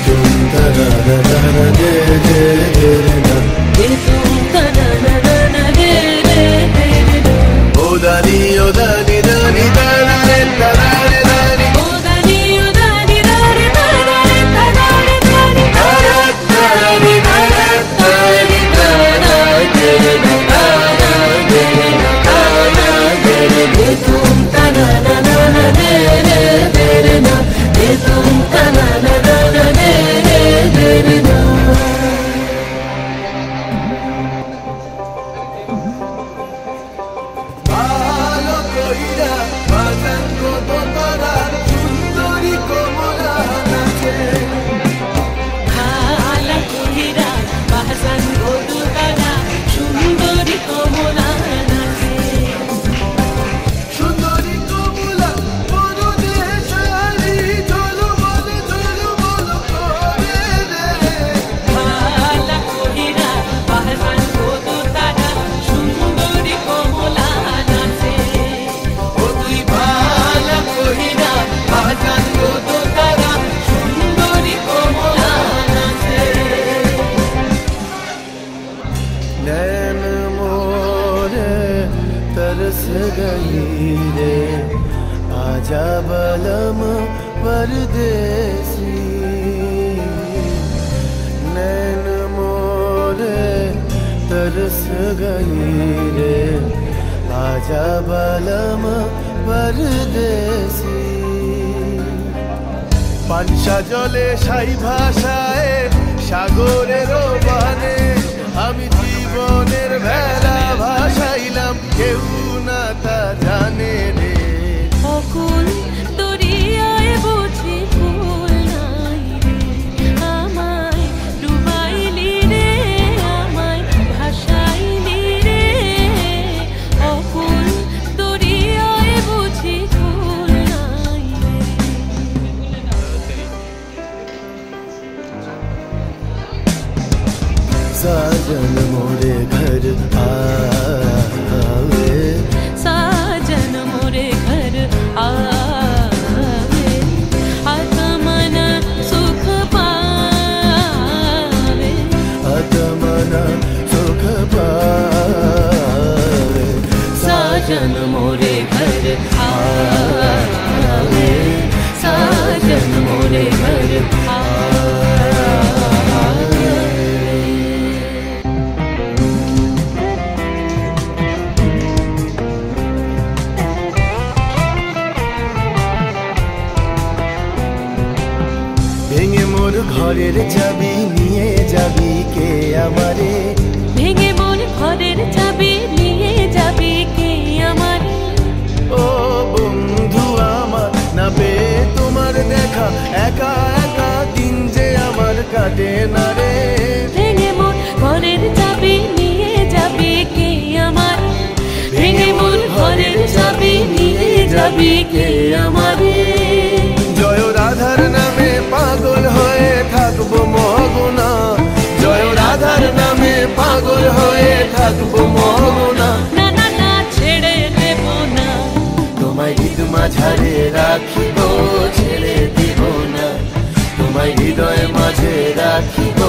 तुम तना ना ना दे दे दे ना दे तुम तना ना ना दे दे दे ना ओ दानी दानी दानी रे तना रे दानी ओ दानी दानी दानी दानी दानी दानी दानी दानी दे तुम तना ना ना दे दे ना दे तुम तना ना ना दे दे ना ভালো কইরা বাজান গো তোরা সুন্দরী কমলা নাচে ভালো কইরা বাজান গো তোরা সুন্দরী কমলা নাচে সুন্দরী কমলা পরদেশারি চলো বলে করে রে ভালো কইরা বাজান গো তোরা সুন্দরী কমলা নাচে ও তুই ভালো কইরা বাজান গো তোরা সুন্দরী কমলা নাচে नैन मोरे तरस गई रे आजा बलम परदेसी नैन मोरे तरस गई रे आजा बलम परदेसी পানসা জলে সাই ভাষায় সাগরের বানে আমি জীবনের ভেলা ভাসাইলাম কেউ না তা জানে রে অকুল দরিয়ায় বুঝি ফুল নাই রে আমায় ডুবাইলি রে আমায় ভাসাইলি রে অকুল দরিয়ায় বুঝি ফুল নাই রে साजन मोरे घर आवे साजन मोरे घर आवे आत्मन सुख पावे आत्मन सुख पावे साजन मोरे घर आवे साजन मोरे घर आवे ভেঙে মোর ঘরের চাবি নিয়ে যাবি কে আমারে ভেঙে মোর ঘরের চাবি নিয়ে যাবি কে আমারে ও বন্ধু আমার না পেয়ে তোমার দেখা একা একা দিন যে আমার কাটে না রে ভেঙে মোর ঘরের চাবি নিয়ে যাবি কে আমারে ভেঙে মোর ঘরের চাবি নিয়ে যাবি কে আমারে জয় রাধার নামে পাগল হয়ে থাকবো মগনা জয় রাধার নামে পাগল হয়ে থাকবো মগনা না না না ছেড়ে দেব না তোমায় ঈদ মাঝারে রাখিব ছেড়ে দিব না তোমায় হৃদয় মাঝে রাখিব